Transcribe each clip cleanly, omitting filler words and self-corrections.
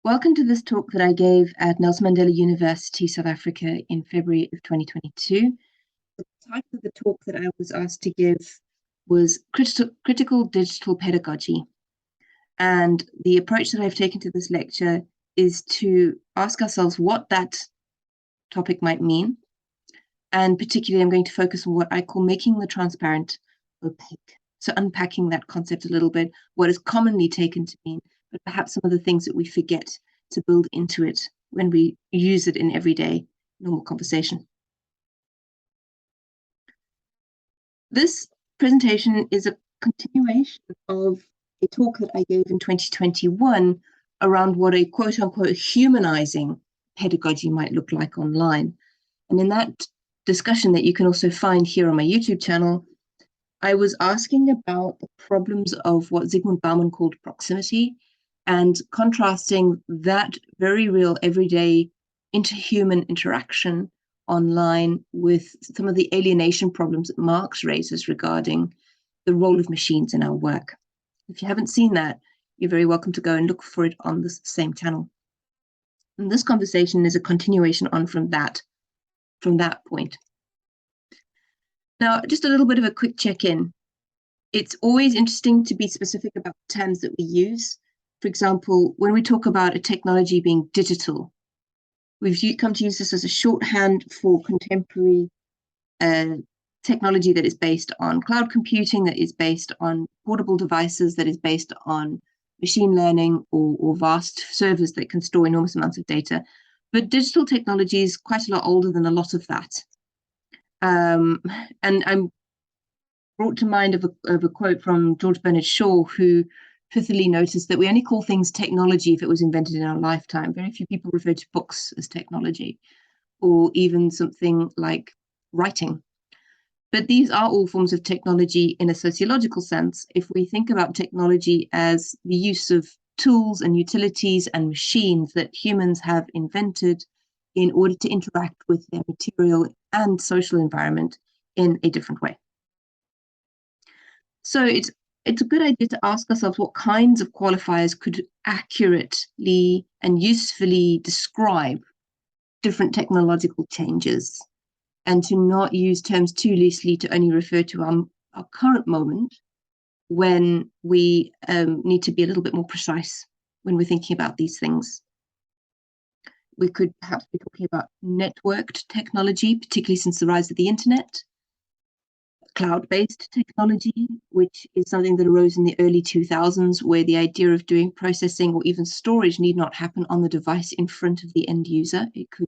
Welcome to this talk that I gave at Nelson Mandela University, South Africa in February of 2022. The title of the talk that I was asked to give was Critical Digital Pedagogy. And the approach that I've taken to this lecture is to ask ourselves what that topic might mean. And particularly, I'm going to focus on what I call making the transparent opaque. So unpacking that concept a little bit, what is commonly taken to mean, but perhaps some of the things that we forget to build into it when we use it in everyday normal conversation. This presentation is a continuation of a talk that I gave in 2021 around what a quote-unquote humanizing pedagogy might look like online. And in that discussion that you can also find here on my YouTube channel, I was asking about the problems of what Zygmunt Bauman called proximity and contrasting that very real everyday interhuman interaction online with some of the alienation problems that Marx raises regarding the role of machines in our work. If you haven't seen that, you're very welcome to go and look for it on the same channel. And this conversation is a continuation on from that point. Now, just a little bit of a quick check-in. It's always interesting to be specific about terms that we use. For example, when we talk about a technology being digital, we've come to use this as a shorthand for contemporary technology that is based on cloud computing, that is based on portable devices, that is based on machine learning or vast servers that can store enormous amounts of data. But digital technology is quite a lot older than a lot of that. And I'm brought to mind of a quote from George Bernard Shaw, who pithily noticed that we only call things technology if it was invented in our lifetime. Very few people refer to books as technology, or even something like writing. But these are all forms of technology in a sociological sense. If we think about technology as the use of tools and utilities and machines that humans have invented in order to interact with their material and social environment in a different way. So it's a good idea to ask ourselves what kinds of qualifiers could accurately and usefully describe different technological changes, and to not use terms too loosely to only refer to our current moment when we need to be a little bit more precise when we're thinking about these things. We could perhaps be talking about networked technology, particularly since the rise of the internet, cloud-based technology, which is something that arose in the early 2000s, where the idea of doing processing or even storage need not happen on the device in front of the end user. It could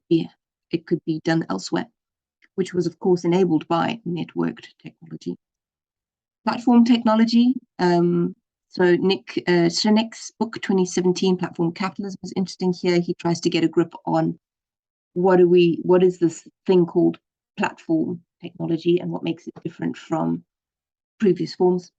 be done elsewhere, which was, of course, enabled by networked technology. Platform technology. So Nick Srinick's book, 2017, Platform Capitalism, is interesting here. He tries to get a grip on what is this thing called platform technology and what makes it different from previous forms.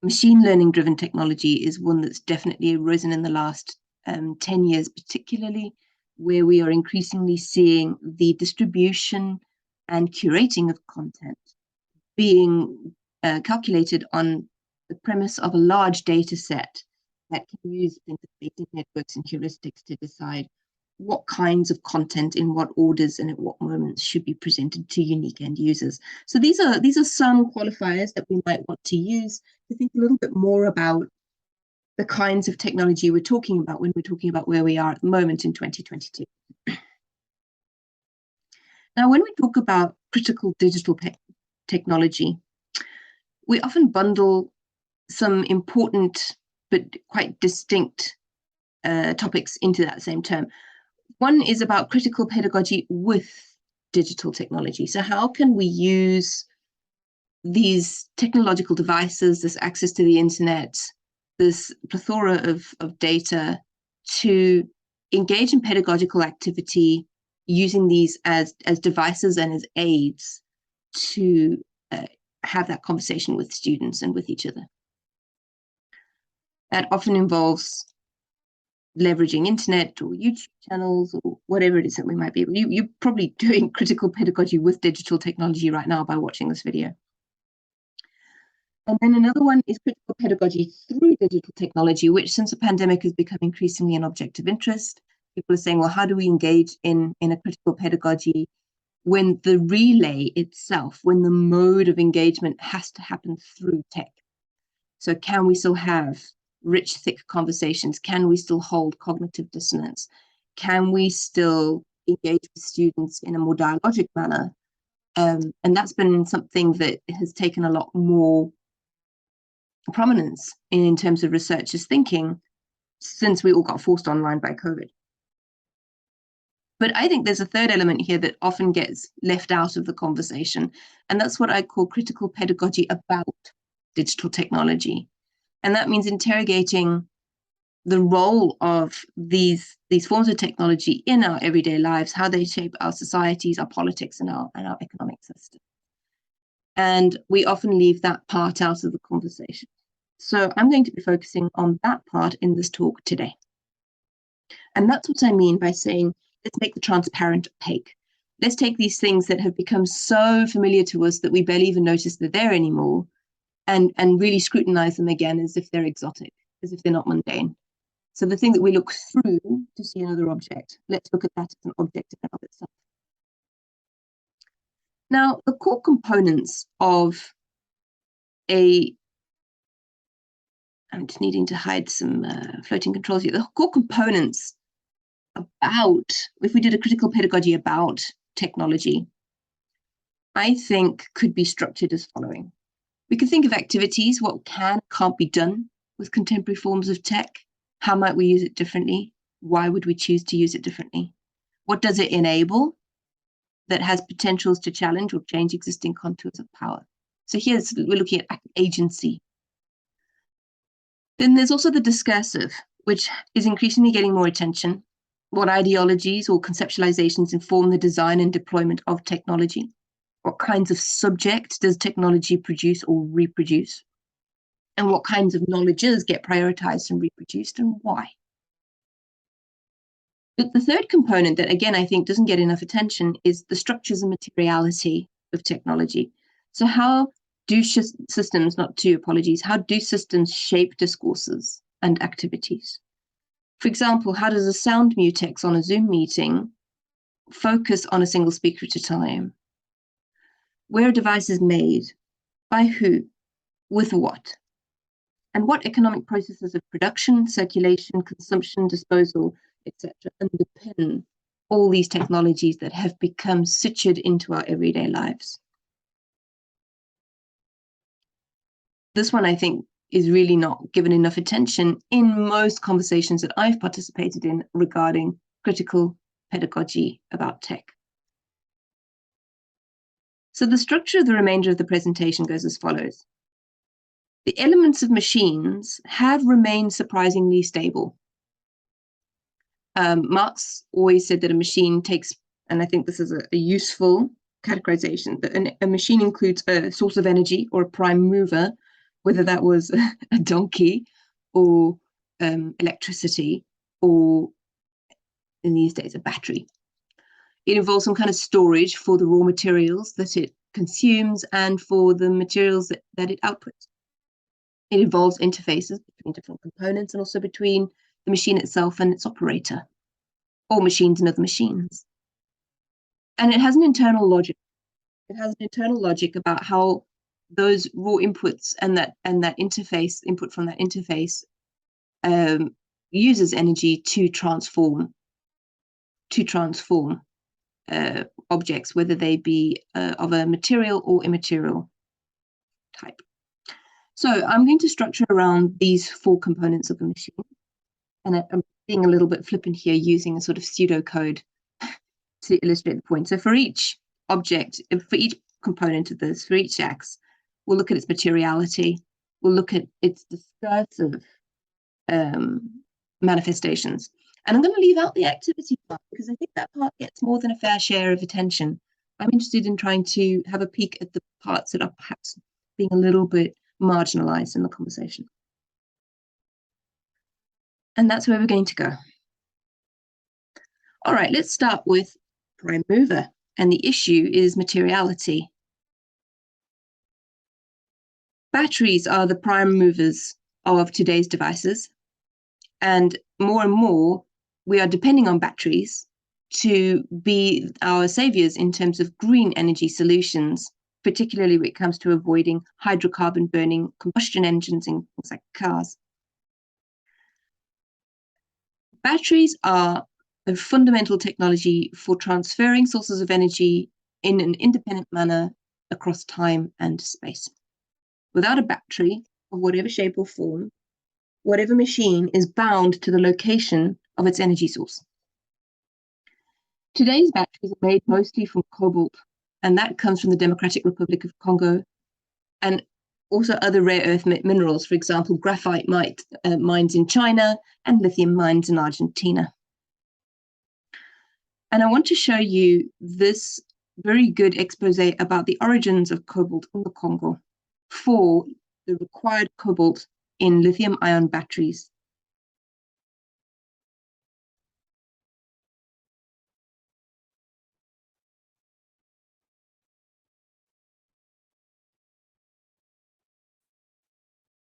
Machine learning driven technology is one that's definitely arisen in the last 10 years, particularly, where we are increasingly seeing the distribution and curating of content being calculated on the premise of a large data set that can use things like Bayesian networks and heuristics to decide what kinds of content in what orders and at what moments should be presented to unique end users. So these are some qualifiers that we might want to use to think a little bit more about the kinds of technology we're talking about when we're talking about where we are at the moment in 2022. Now, when we talk about critical digital technology, we often bundle some important but quite distinct topics into that same term. One is about critical pedagogy with digital technology. So how can we use these technological devices, this access to the internet, this plethora of data to engage in pedagogical activity using these as devices and as aids to have that conversation with students and with each other. That often involves leveraging internet or YouTube channels or whatever it is that we might be able. You're probably doing critical pedagogy with digital technology right now by watching this video. And then another one is critical pedagogy through digital technology, which since the pandemic has become increasingly an object of interest. People are saying, well, how do we engage in a critical pedagogy when the relay itself, when the mode of engagement has to happen through tech? So can we still have rich, thick conversations? Can we still hold cognitive dissonance? Can we still engage with students in a more dialogic manner? And that's been something that has taken a lot more prominence in terms of researchers' thinking since we all got forced online by COVID. But I think there's a third element here that often gets left out of the conversation, and that's what I call critical pedagogy about digital technology. And that means interrogating the role of these forms of technology in our everyday lives, how they shape our societies, our politics, and our economic system. And we often leave that part out of the conversation. So I'm going to be focusing on that part in this talk today. And that's what I mean by saying, let's make the transparent opaque. Let's take these things that have become so familiar to us that we barely even notice they're there anymore, and really scrutinize them again as if they're exotic, as if they're not mundane. So the thing that we look through to see another object, let's look at that as an object in and of itself. Now, the core components of I'm just needing to hide some floating controls here. The core components about, if we did a critical pedagogy about technology, I think could be structured as following. We can think of activities, what can't be done with contemporary forms of tech. How might we use it differently? Why would we choose to use it differently? What does it enable that has potentials to challenge or change existing contours of power? So we're looking at agency. Then there's also the discursive, which is increasingly getting more attention. What ideologies or conceptualizations inform the design and deployment of technology? What kinds of subject does technology produce or reproduce? And what kinds of knowledges get prioritized and reproduced, and why? But the third component that, again, I think doesn't get enough attention is the structures and materiality of technology. So how do systems, not two apologies, how do systems shape discourses and activities? For example, how does a sound mutex on a Zoom meeting focus on a single speaker at a time? Where are devices made? By who? With what? And what economic processes of production, circulation, consumption, disposal, etc., underpin all these technologies that have become sutured into our everyday lives? This one, I think, is really not given enough attention in most conversations that I've participated in regarding critical pedagogy about tech. So the structure of the remainder of the presentation goes as follows. The elements of machines have remained surprisingly stable. Marx always said that a machine takes, and I think this is a useful categorization, that a machine includes a source of energy or a prime mover, whether that was a donkey or electricity, or in these days, a battery. It involves some kind of storage for the raw materials that it consumes and for the materials that it outputs. It involves interfaces between different components and also between the machine itself and its operator, or machines and other machines. And it has an internal logic. It has an internal logic about how those raw inputs and that interface, input from that interface, uses energy to transform objects, whether they be of a material or immaterial type. So I'm going to structure around these four components of the machine. And I'm being a little bit flippant here, using a sort of pseudocode to illustrate the point. So for each object, for each component of this, for each X, we'll look at its materiality. We'll look at its discursive manifestations. And I'm going to leave out the activity part because I think that part gets more than a fair share of attention. I'm interested in trying to have a peek at the parts that are perhaps being a little bit marginalized in the conversation. And that's where we're going to go. All right, let's start with prime mover. And the issue is materiality. Batteries are the prime movers of today's devices, and more, we are depending on batteries to be our saviors in terms of green energy solutions, particularly when it comes to avoiding hydrocarbon burning combustion engines in things like cars. Batteries are a fundamental technology for transferring sources of energy in an independent manner across time and space. Without a battery, of whatever shape or form, whatever machine is bound to the location of its energy source. Today's batteries are made mostly from cobalt, and that comes from the Democratic Republic of Congo, and also other rare earth minerals, for example, graphite mines in China and lithium mines in Argentina. And I want to show you this very good expose about the origins of cobalt in the Congo for the required cobalt in lithium-ion batteries.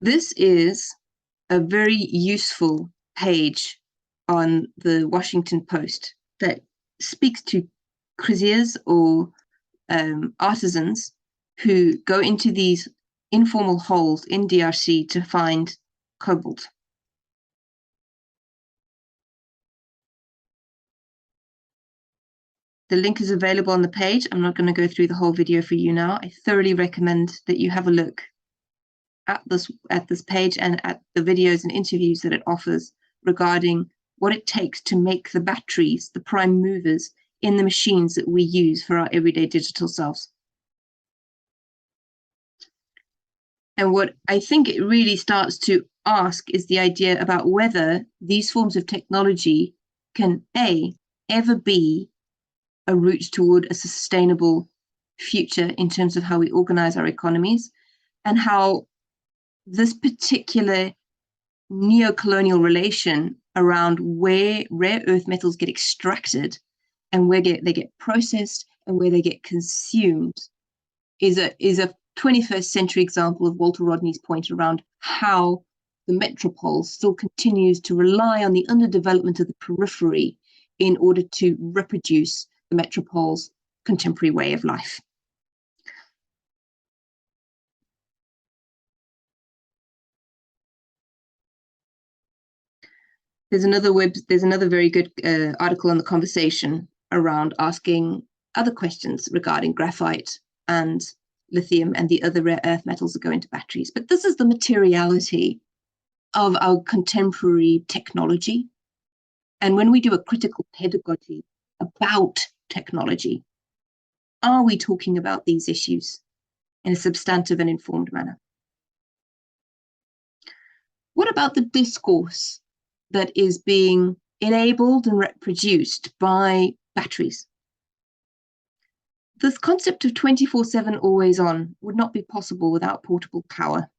This is a very useful page on the Washington Post that speaks to craziers or artisans who go into these informal holes in DRC to find cobalt. The link is available on the page. I'm not going to go through the whole video for you now. I thoroughly recommend that you have a look at this page and at the videos and interviews that it offers regarding what it takes to make the batteries the prime movers in the machines that we use for our everyday digital selves. And what I think it really starts to ask is the idea about whether these forms of technology can ever be a route toward a sustainable future in terms of how we organize our economies, and how this particular neo-colonial relation around where rare earth metals get extracted and where they get processed and where they get consumed is a 21st century example of Walter Rodney's point around how the metropole still continues to rely on the underdevelopment of the periphery in order to reproduce the metropole's contemporary way of life. There's another very good article on The Conversation around asking other questions regarding graphite and lithium and the other rare earth metals that go into batteries. But this is the materiality of our contemporary technology. And when we do a critical pedagogy about technology, are we talking about these issues in a substantive and informed manner? What about the discourse that is being enabled and reproduced by batteries? This concept of 24/7 always on would not be possible without portable power.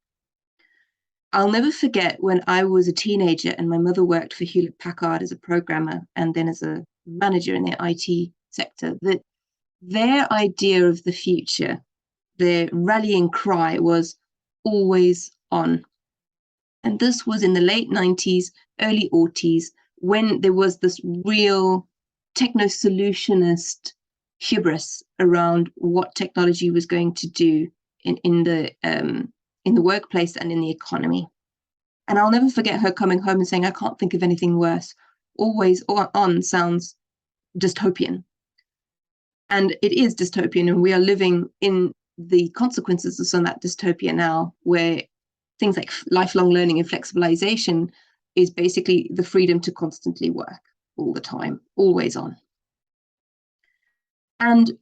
I'll never forget when I was a teenager and my mother worked for Hewlett Packard as a programmer and then as a manager in the IT sector, that their idea of the future, their rallying cry was always on. And this was in the late 90s, early 80s, when there was this real techno-solutionist hubris around what technology was going to do in the workplace and in the economy. And I'll never forget her coming home and saying, I can't think of anything worse. Always on sounds dystopian. And it is dystopian, and we are living in the consequences of some of that dystopia now, where things like lifelong learning and flexibilization is basically the freedom to constantly work all the time, always on. And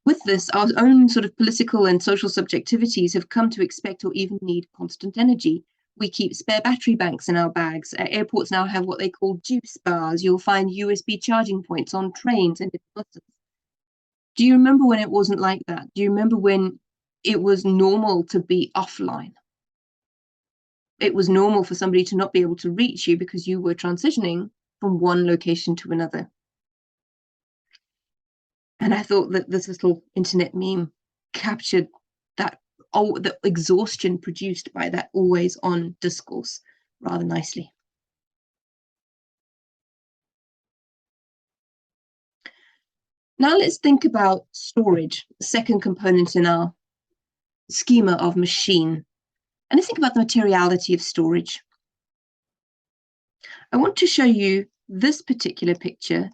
with this, our own sort of political and social subjectivities have come to expect or even need constant energy. We keep spare battery banks in our bags. Airports now have what they call juice bars. You'll find USB charging points on trains and buses. Do you remember when it wasn't like that? Do you remember when it was normal to be offline? It was normal for somebody to not be able to reach you because you were transitioning from one location to another. And I thought that this little internet meme captured that the exhaustion produced by that always on discourse rather nicely. Now let's think about storage, the second component in our schema of machine. And let's think about the materiality of storage. I want to show you this particular picture,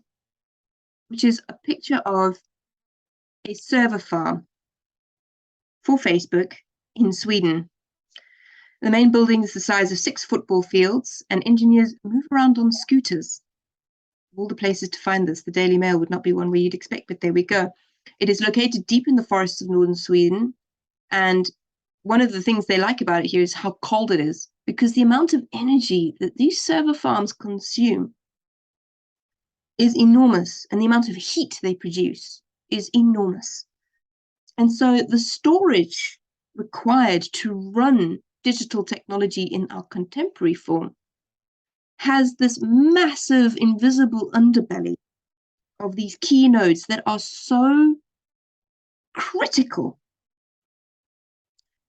which is a picture of a server farm for Facebook in Sweden. The main building is the size of 6 football fields, and engineers move around on scooters. All the places to find this, the Daily Mail would not be one where you'd expect, but there we go. It is located deep in the forests of northern Sweden, and one of the things they like about it here is how cold it is, because the amount of energy that these server farms consume is enormous, and the amount of heat they produce is enormous. And so the storage required to run digital technology in our contemporary form has this massive invisible underbelly of these key nodes that are so critical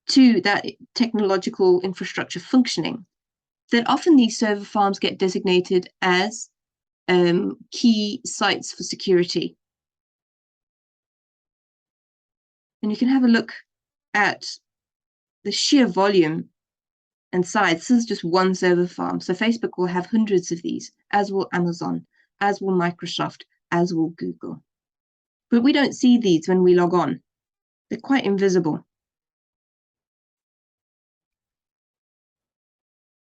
to that technological infrastructure functioning that often these server farms get designated as key sites for security. And you can have a look at the sheer volume and size. This is just one server farm. So Facebook will have hundreds of these, as will Amazon, as will Microsoft, as will Google. But we don't see these when we log on. They're quite invisible.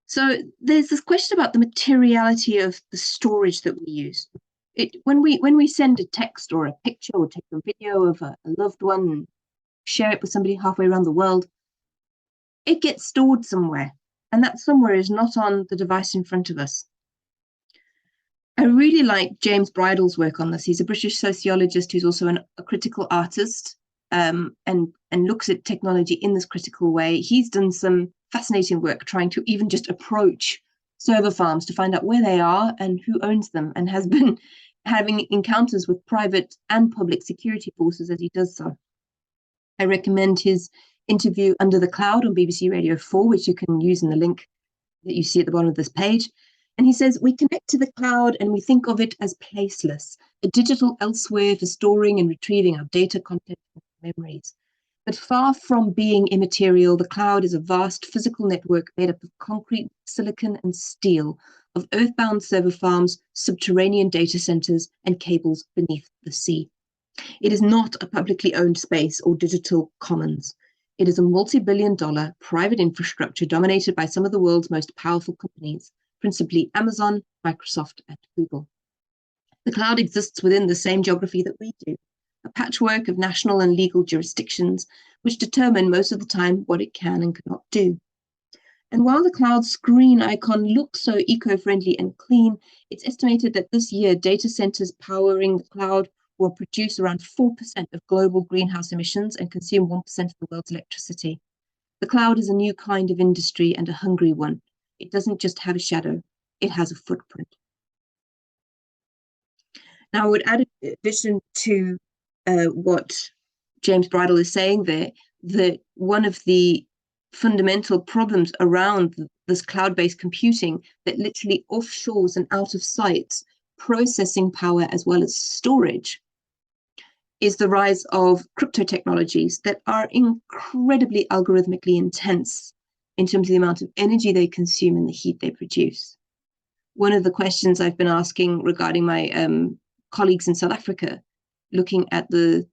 So there's this question about the materiality of the storage that we use. When we send a text or a picture or take a video of a loved one and share it with somebody halfway around the world, it gets stored somewhere, and that somewhere is not on the device in front of us. I really like James Bridle's work on this. He's a British sociologist who's also a critical artist, and looks at technology in this critical way. He's done some fascinating work trying to even just approach server farms to find out where they are and who owns them, and has been having encounters with private and public security forces as he does so. I recommend his interview Under the Cloud on BBC Radio 4, which you can use in the link that you see at the bottom of this page. And he says, we connect to the cloud and we think of it as placeless, a digital elsewhere for storing and retrieving our data, content, and memories. But far from being immaterial, the cloud is a vast physical network made up of concrete, silicon, and steel, of earthbound server farms, subterranean data centers, and cables beneath the sea. It is not a publicly owned space or digital commons. It is a multi-billion-dollar private infrastructure dominated by some of the world's most powerful companies, principally Amazon, Microsoft, and Google. The cloud exists within the same geography that we do, a patchwork of national and legal jurisdictions which determine most of the time what it can and cannot do. And while the cloud's green icon looks so eco-friendly and clean, it's estimated that this year data centers powering the cloud will produce around 4% of global greenhouse emissions and consume 1% of the world's electricity. The cloud is a new kind of industry and a hungry one. It doesn't just have a shadow, it has a footprint. Now, I would add in addition to what James Bridle is saying there, that one of the fundamental problems around this cloud-based computing that literally offshores and out of sight processing power as well as storage is the rise of crypto technologies that are incredibly algorithmically intense in terms of the amount of energy they consume and the heat they produce. One of the questions I've been asking regarding my colleagues in South Africa, looking at the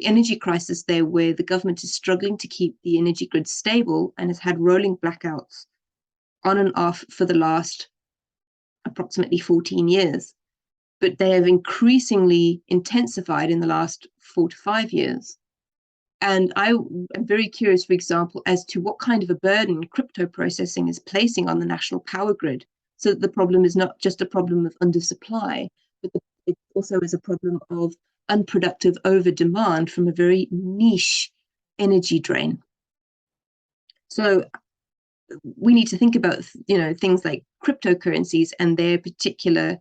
energy crisis there, where the government is struggling to keep the energy grid stable and has had rolling blackouts on and off for the last approximately 14 years. But they have increasingly intensified in the last 4 to 5 years. And I am very curious, for example, as to what kind of a burden crypto processing is placing on the national power grid, so that the problem is not just a problem of undersupply, but it also is a problem of unproductive over-demand from a very niche energy drain. So we need to think about, things like cryptocurrencies and their particular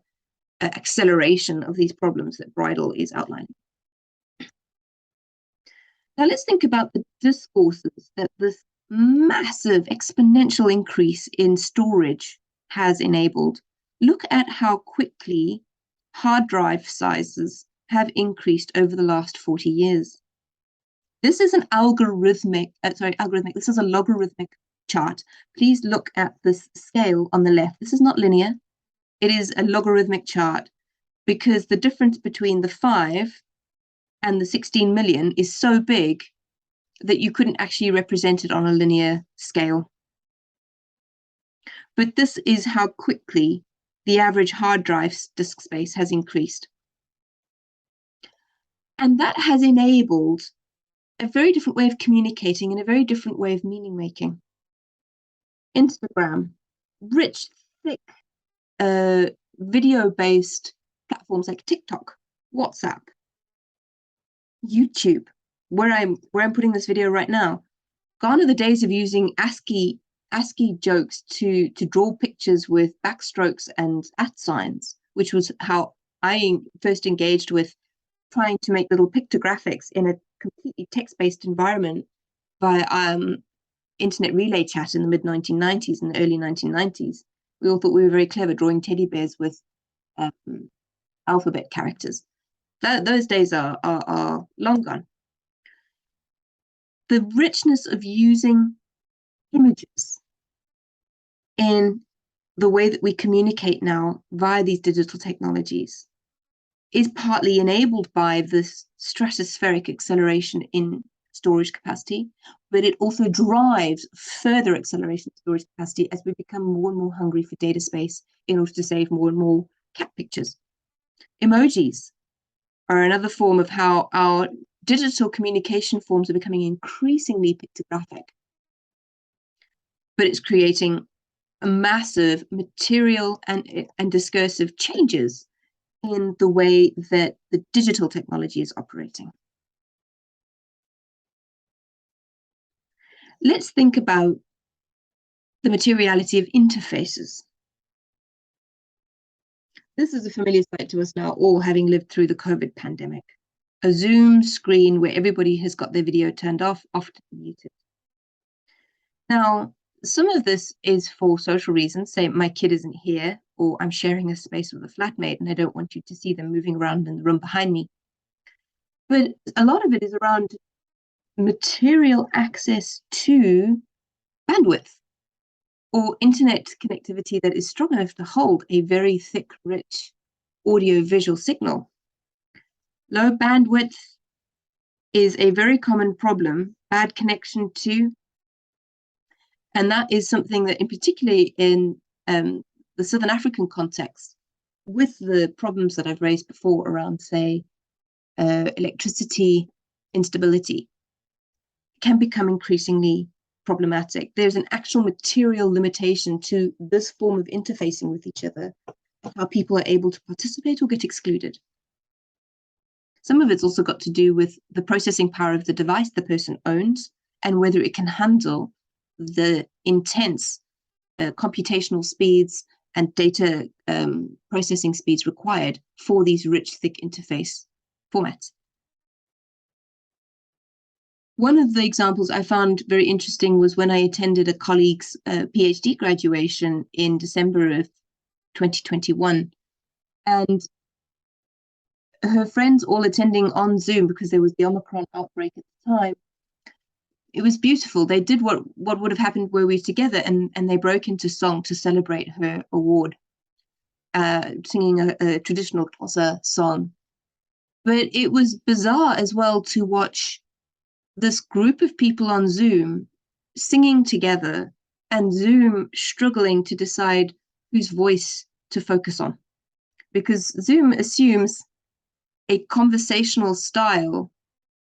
acceleration of these problems that Bridle is outlining. Now let's think about the discourses that this massive exponential increase in storage has enabled. Look at how quickly hard drive sizes have increased over the last 40 years. This is an algorithmic, this is a logarithmic chart. Please look at this scale on the left. This is not linear. It is a logarithmic chart because the difference between the 5 and the 16 million is so big that you couldn't actually represent it on a linear scale. But this is how quickly the average hard drive disk space has increased. And that has enabled a very different way of communicating and a very different way of meaning making. Instagram, rich, thick, video-based platforms like TikTok, WhatsApp, YouTube, where I'm putting this video right now. Gone are the days of using ASCII jokes to draw pictures with backstrokes and @ signs, which was how I first engaged with trying to make little pictographics in a completely text-based environment via internet relay chat in the mid-1990s and the early 1990s. We all thought we were very clever drawing teddy bears with alphabet characters. Those days are long gone. The richness of using images in the way that we communicate now via these digital technologies is partly enabled by this stratospheric acceleration in storage capacity, but it also drives further acceleration in storage capacity as we become more and more hungry for data space in order to save more and more cat pictures. Emojis are another form of how our digital communication forms are becoming increasingly pictographic, but it's creating a massive material and discursive changes in the way that the digital technology is operating. Let's think about the materiality of interfaces. This is a familiar sight to us now, all having lived through the COVID pandemic. A Zoom screen where everybody has got their video turned off, often muted. Now, some of this is for social reasons, say my kid isn't here, or I'm sharing a space with a flatmate and I don't want you to see them moving around in the room behind me. But a lot of it is around material access to bandwidth or internet connectivity that is strong enough to hold a very thick, rich audio-visual signal. Low bandwidth is a very common problem, bad connection too. And that is something that, in particularly in the Southern African context, with the problems that I've raised before around, say, electricity instability, can become increasingly problematic. There's an actual material limitation to this form of interfacing with each other, how people are able to participate or get excluded. Some of it's also got to do with the processing power of the device the person owns and whether it can handle the intense computational speeds and data processing speeds required for these rich, thick interface formats. One of the examples I found very interesting was when I attended a colleague's PhD graduation in December of 2021. And her friends all attending on Zoom because there was the Omicron outbreak at the time. It was beautiful. They did what would have happened were we together, and they broke into song to celebrate her award, singing a traditional Xhosa song. But it was bizarre as well to watch this group of people on Zoom singing together and Zoom struggling to decide whose voice to focus on. Because Zoom assumes a conversational style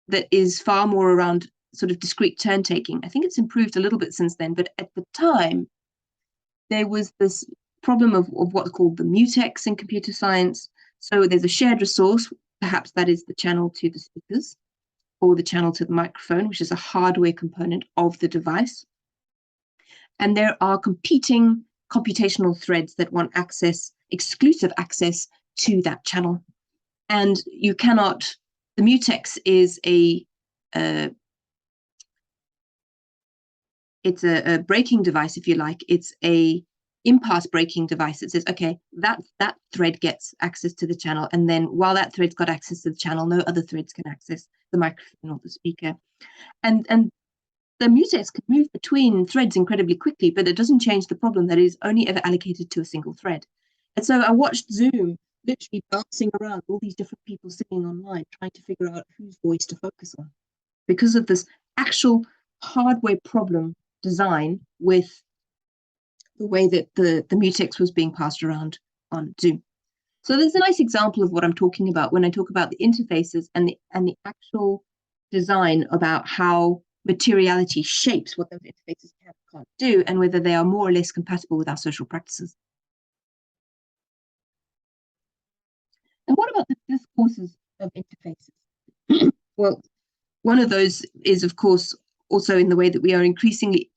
that is far more around sort of discrete turn taking. I think it's improved a little bit since then, but at the time, there was this problem of what's called the mutex in computer science. So there's a shared resource, perhaps that is the channel to the speakers, or the channel to the microphone, which is a hardware component of the device. And there are competing computational threads that want exclusive access to that channel. And you cannot, the mutex is a a braking device, if you like. It's a impasse braking device that says, okay, that thread gets access to the channel, and then while that thread's got access to the channel, no other threads can access the microphone or the speaker. And the mutex can move between threads incredibly quickly, but it doesn't change the problem that it is only ever allocated to a single thread. And so I watched Zoom literally bouncing around, all these different people sitting online trying to figure out whose voice to focus on, because of this actual hardware problem design with the way that the mutex was being passed around on Zoom. So there's a nice example of what I'm talking about when I talk about the interfaces and the actual design about how materiality shapes what those interfaces can and can't do, and whether they are more or less compatible with our social practices. And what about the discourses of interfaces? Well, one of those is, of course, also in the way that we are increasingly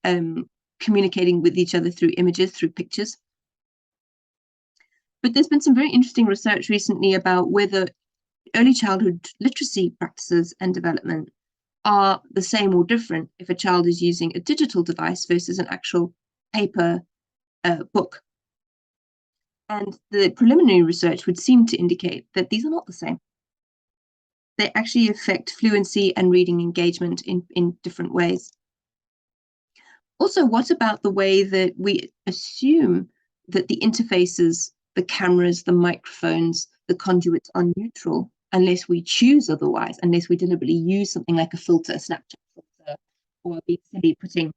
communicating with each other through images, through pictures. But there's been some very interesting research recently about whether early childhood literacy practices and development are the same or different if a child is using a digital device versus an actual paper book. And the preliminary research would seem to indicate that these are not the same. They actually affect fluency and reading engagement in different ways. Also, what about the way that we assume that the interfaces, the cameras, the microphones, the conduits are neutral unless we choose otherwise, unless we deliberately use something like a filter, a Snapchat filter, or be silly putting,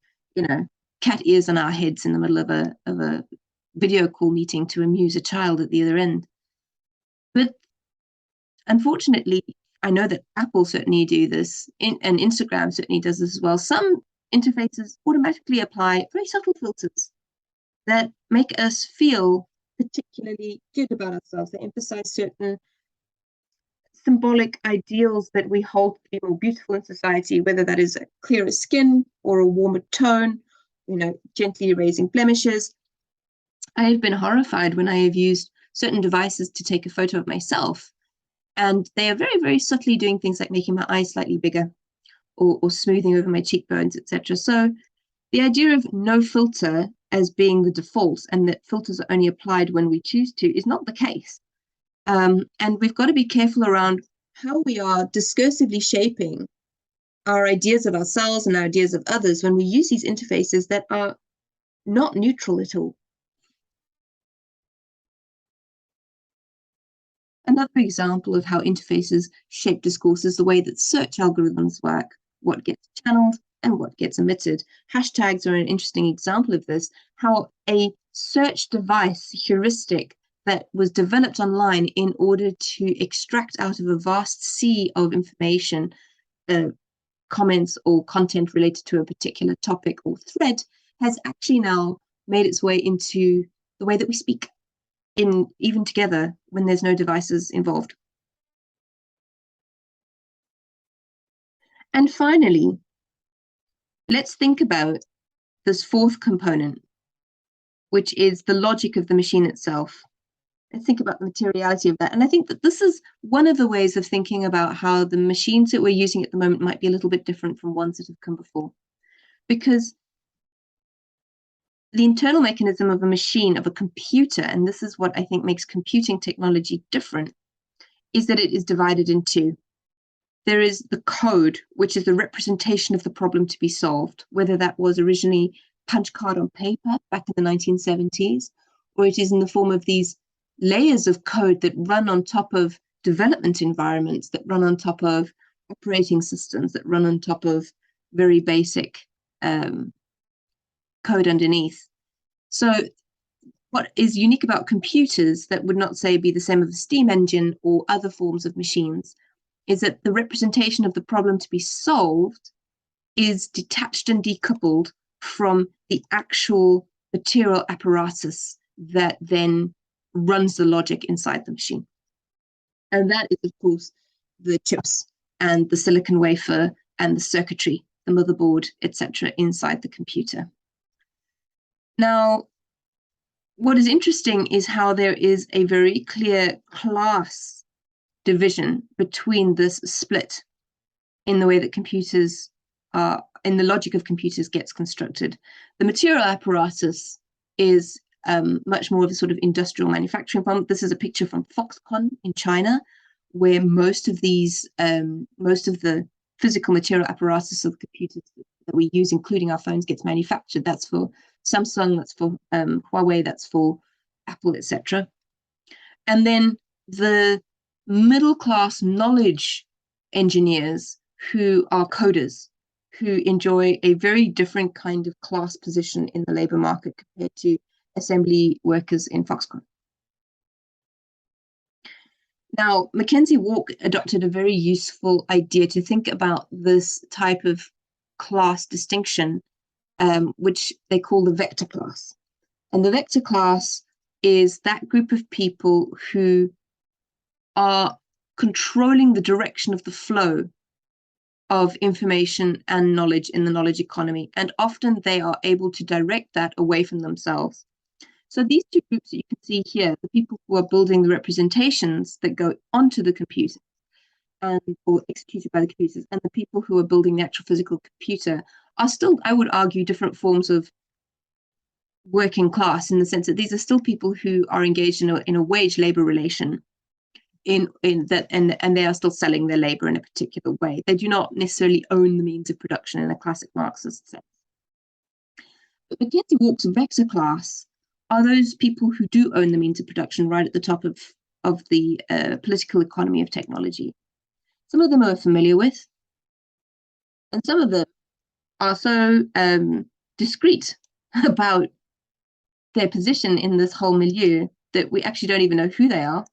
cat ears on our heads in the middle of a video call meeting to amuse a child at the other end. But unfortunately, I know that Apple certainly do this, and Instagram certainly does this as well. Some interfaces automatically apply very subtle filters that make us feel particularly good about ourselves. They emphasize certain symbolic ideals that we hold to be more beautiful in society, whether that is a clearer skin or a warmer tone, gently erasing blemishes. I have been horrified when I have used certain devices to take a photo of myself, and they are very, very subtly doing things like making my eyes slightly bigger or smoothing over my cheekbones, etc. So the idea of no filter as being the default and that filters are only applied when we choose to is not the case. And we've got to be careful around how we are discursively shaping our ideas of ourselves and our ideas of others when we use these interfaces that are not neutral at all. Another example of how interfaces shape discourse is the way that search algorithms work, what gets channeled and what gets omitted. Hashtags are an interesting example of this, how a search device heuristic that was developed online in order to extract out of a vast sea of information, comments or content related to a particular topic or thread, has actually now made its way into the way that we speak, even together when there's no devices involved. And finally, let's think about this fourth component, which is the logic of the machine itself. Let's think about the materiality of that. And I think that this is one of the ways of thinking about how the machines that we're using at the moment might be a little bit different from ones that have come before. Because the internal mechanism of a machine, of a computer, and this is what I think makes computing technology different, is that it is divided in two. There is the code, which is the representation of the problem to be solved, whether that was originally punch card on paper back in the 1970s, or it is in the form of these layers of code that run on top of development environments, that run on top of operating systems, that run on top of very basic code underneath. So what is unique about computers that would not, say, be the same as a steam engine or other forms of machines is that the representation of the problem to be solved is detached and decoupled from the actual material apparatus that then runs the logic inside the machine. And that is, of course, the chips and the silicon wafer and the circuitry, the motherboard, etc., inside the computer. Now, what is interesting is how there is a very clear class division between this split in the way that computers are in the logic of computers gets constructed. The material apparatus is much more of a sort of industrial manufacturing problem. This is a picture from Foxconn in China, where most of the physical material apparatus of computers that we use, including our phones, gets manufactured. That's for Samsung, that's for Huawei, that's for Apple, etc. And then the middle class knowledge engineers who are coders, who enjoy a very different kind of class position in the labor market compared to assembly workers in Foxconn. Now, Mackenzie Walk adopted a very useful idea to think about this type of class distinction, which they call the vector class. And the vector class is that group of people who are controlling the direction of the flow of information and knowledge in the knowledge economy. And often they are able to direct that away from themselves. So these two groups that you can see here, the people who are building the representations that go onto the computer or executed by the computers, and the people who are building the actual physical computer are still, I would argue, different forms of working class, in the sense that these are still people who are engaged in a wage labor relation in that, and they are still selling their labor in a particular way. They do not necessarily own the means of production in a classic Marxist sense. But Mackenzie Walk's vector class are those people who do own the means of production right at the top of the political economy of technology. Some of them are familiar with, and some of them are so discreet about their position in this whole milieu that we actually don't even know who they are.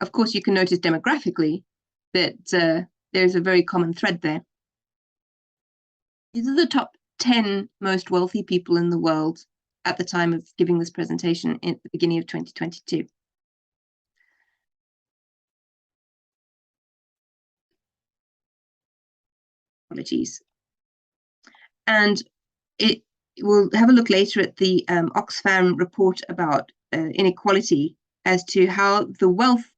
Of course, you can notice demographically that there's a very common thread there. These are the top 10 most wealthy people in the world at the time of giving this presentation in the beginning of 2022. Apologies. And we'll have a look later at the Oxfam report about inequality as to how the wealth.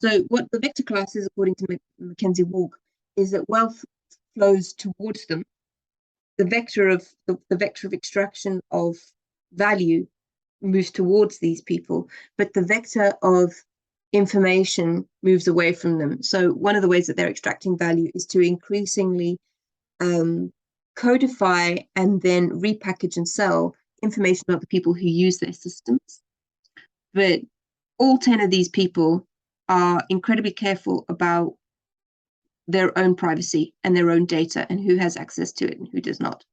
So what the vector class is, according to Mackenzie Walk, is that wealth flows towards them. The vector of extraction of value moves towards these people, but the vector of information moves away from them. So one of the ways that they're extracting value is to increasingly codify and then repackage and sell information about the people who use their systems. But all 10 of these people are incredibly careful about their own privacy and their own data and who has access to it and who does not.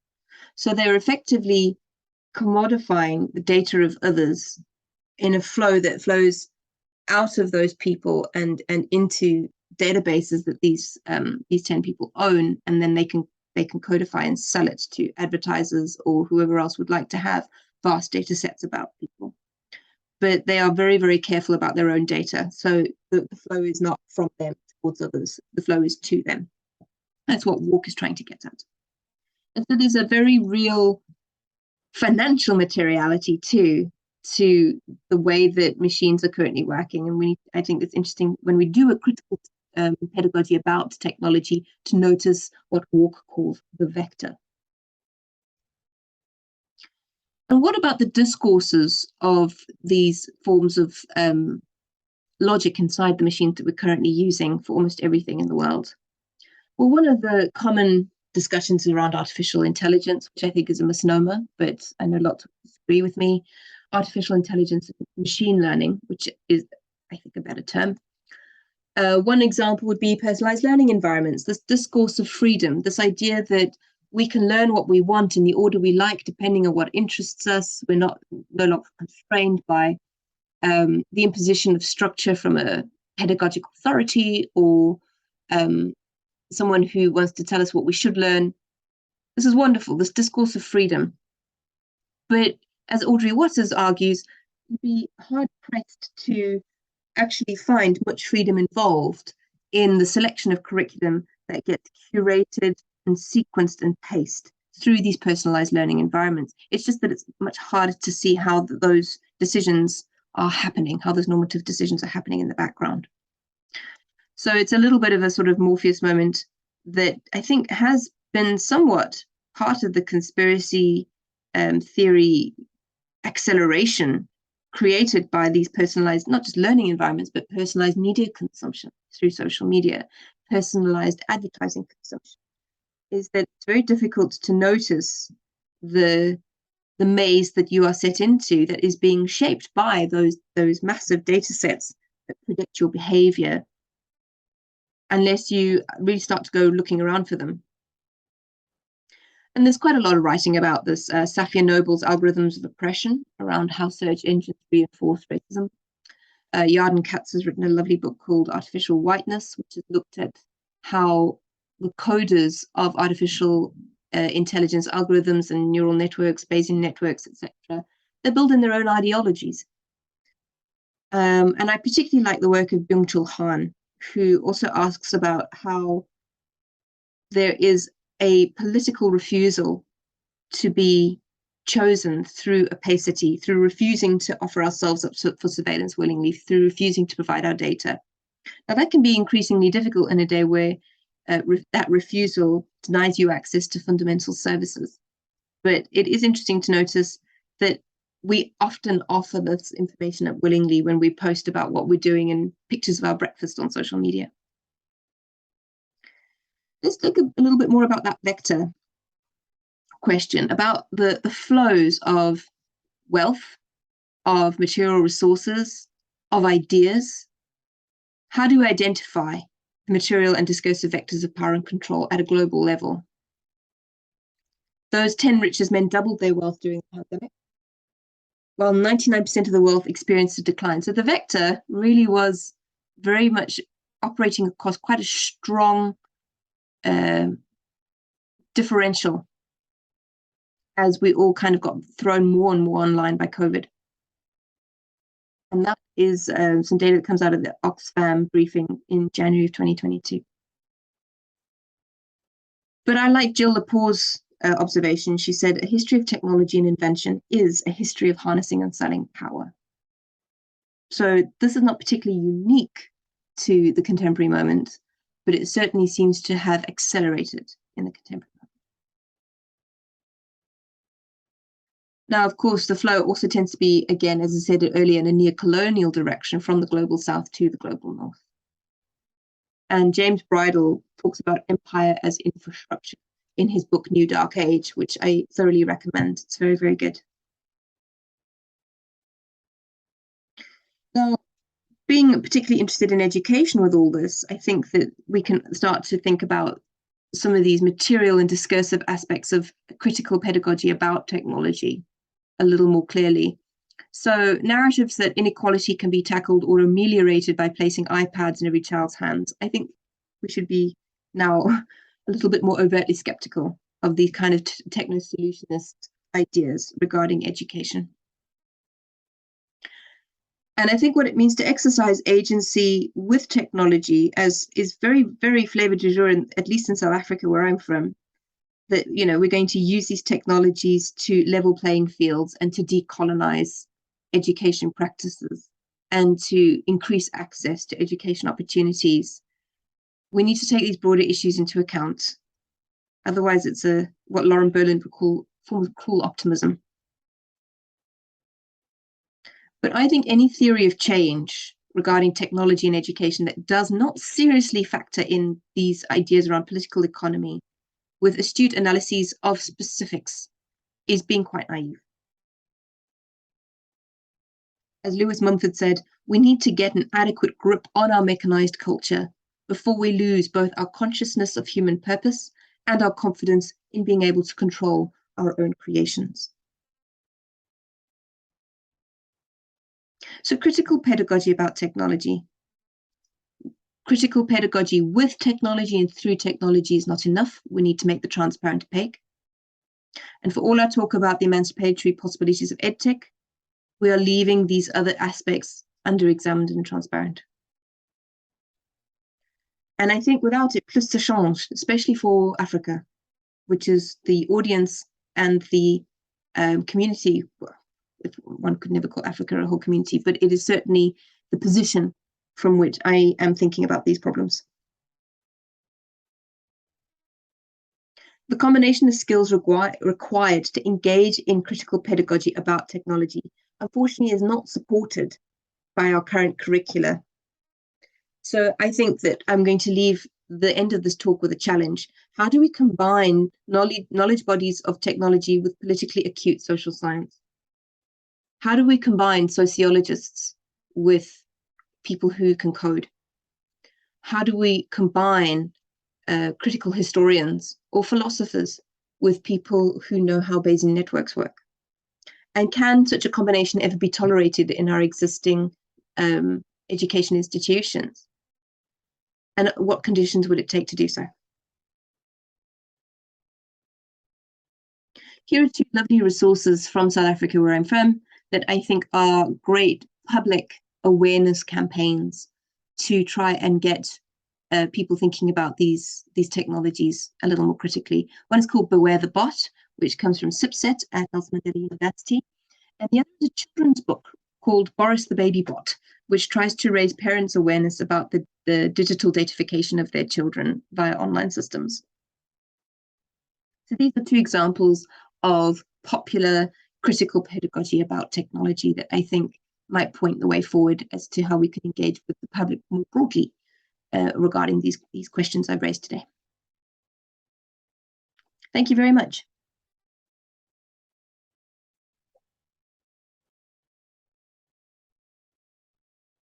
So they're effectively commodifying the data of others in a flow that flows out of those people and into databases that these 10 people own, and then they can codify and sell it to advertisers or whoever else would like to have vast data sets about people. But they are very, very careful about their own data. So the flow is not from them towards others. The flow is to them. That's what Walk is trying to get at. And so there's a very real financial materiality too to the way that machines are currently working. And I think it's interesting when we do a critical pedagogy about technology to notice what Walk calls the vector. And what about the discourses of these forms of logic inside the machines that we're currently using for almost everything in the world? Well, one of the common discussions is around artificial intelligence, which I think is a misnomer, but I know lots of people disagree with me. Artificial intelligence and machine learning, which is, I think, a better term. One example would be personalized learning environments, this discourse of freedom, this idea that we can learn what we want in the order we like, depending on what interests us. We're no longer constrained by the imposition of structure from a pedagogic authority or someone who wants to tell us what we should learn. This is wonderful, this discourse of freedom. But as Audrey Waters argues, you'd be hard-pressed to actually find much freedom involved in the selection of curriculum that gets curated and sequenced and paced through these personalized learning environments. It's just that it's much harder to see how those decisions are happening, how those normative decisions are happening in the background. So it's a little bit of a sort of Morpheus moment that I think has been somewhat part of the conspiracy theory acceleration created by these personalized, not just learning environments, but personalized media consumption through social media, personalized advertising consumption, is that it's very difficult to notice the maze that you are set into that is being shaped by those massive data sets that predict your behavior, unless you really start to go looking around for them. And there's quite a lot of writing about this. Safia Noble's Algorithms of Oppression, around how search engines reinforce racism. Yarden Katz has written a lovely book called Artificial Whiteness, which has looked at how the coders of artificial intelligence algorithms and neural networks, Bayesian networks, etc., they're building their own ideologies. And I particularly like the work of Byung-Chul Han, who also asks about how there is a political refusal to be chosen through opacity, through refusing to offer ourselves up for surveillance willingly, through refusing to provide our data. Now, that can be increasingly difficult in a day where that refusal denies you access to fundamental services. But it is interesting to notice that we often offer this information up willingly when we post about what we're doing and pictures of our breakfast on social media. Let's look a little bit more about that vector question, about the flows of wealth, of material resources, of ideas. How do we identify the material and discursive vectors of power and control at a global level? Those 10 richest men doubled their wealth during the pandemic, while 99% of the wealth experienced a decline. So the vector really was very much operating across quite a strong differential as we all kind of got thrown more and more online by COVID. And that is some data that comes out of the Oxfam briefing in January of 2022. But I like Jill Lepore's observation. She said, a history of technology and invention is a history of harnessing and selling power. So this is not particularly unique to the contemporary moment, but it certainly seems to have accelerated in the contemporary moment. Now, of course, the flow also tends to be, again, as I said earlier, in a neo-colonial direction from the global south to the global north. And James Bridle talks about empire as infrastructure in his book, New Dark Age, which I thoroughly recommend. It's very, very good. Now, being particularly interested in education with all this, I think that we can start to think about some of these material and discursive aspects of critical pedagogy about technology a little more clearly. So narratives that inequality can be tackled or ameliorated by placing iPads in every child's hands. I think we should be now a little bit more overtly skeptical of these kind of techno-solutionist ideas regarding education. And I think what it means to exercise agency with technology as is very, very flavor du jour, at least in South Africa, where I'm from, that, you know, we're going to use these technologies to level playing fields and to decolonize education practices and to increase access to education opportunities. We need to take these broader issues into account. Otherwise, it's what Lauren Berland would call a form of cruel optimism. But I think any theory of change regarding technology and education that does not seriously factor in these ideas around political economy with astute analyses of specifics is being quite naive. As Lewis Mumford said, we need to get an adequate grip on our mechanized culture before we lose both our consciousness of human purpose and our confidence in being able to control our own creations. So critical pedagogy about technology. Critical pedagogy with technology and through technology is not enough. We need to make the transparent opaque. And for all our talk about the emancipatory possibilities of EdTech, we are leaving these other aspects under-examined and transparent. And I think without it, plus ça change, especially for Africa, which is the audience and the community. Well, if one could never call Africa a whole community, but it is certainly the position from which I am thinking about these problems. The combination of skills required to engage in critical pedagogy about technology, unfortunately, is not supported by our current curricula. So I think that I'm going to leave the end of this talk with a challenge. How do we combine knowledge bodies of technology with politically acute social science? How do we combine sociologists with people who can code? How do we combine critical historians or philosophers with people who know how Bayesian networks work? And can such a combination ever be tolerated in our existing education institutions? And what conditions would it take to do so? Here are two lovely resources from South Africa, where I'm from, that I think are great public awareness campaigns to try and get people thinking about these technologies a little more critically. One is called Beware the Bot, which comes from SIPSET at Nelson Mandela University. And the other is a children's book called Boris the Baby Bot, which tries to raise parents' awareness about the digital datafication of their children via online systems. So these are two examples of popular critical pedagogy about technology that I think might point the way forward as to how we can engage with the public more broadly regarding these questions I've raised today. Thank you very much.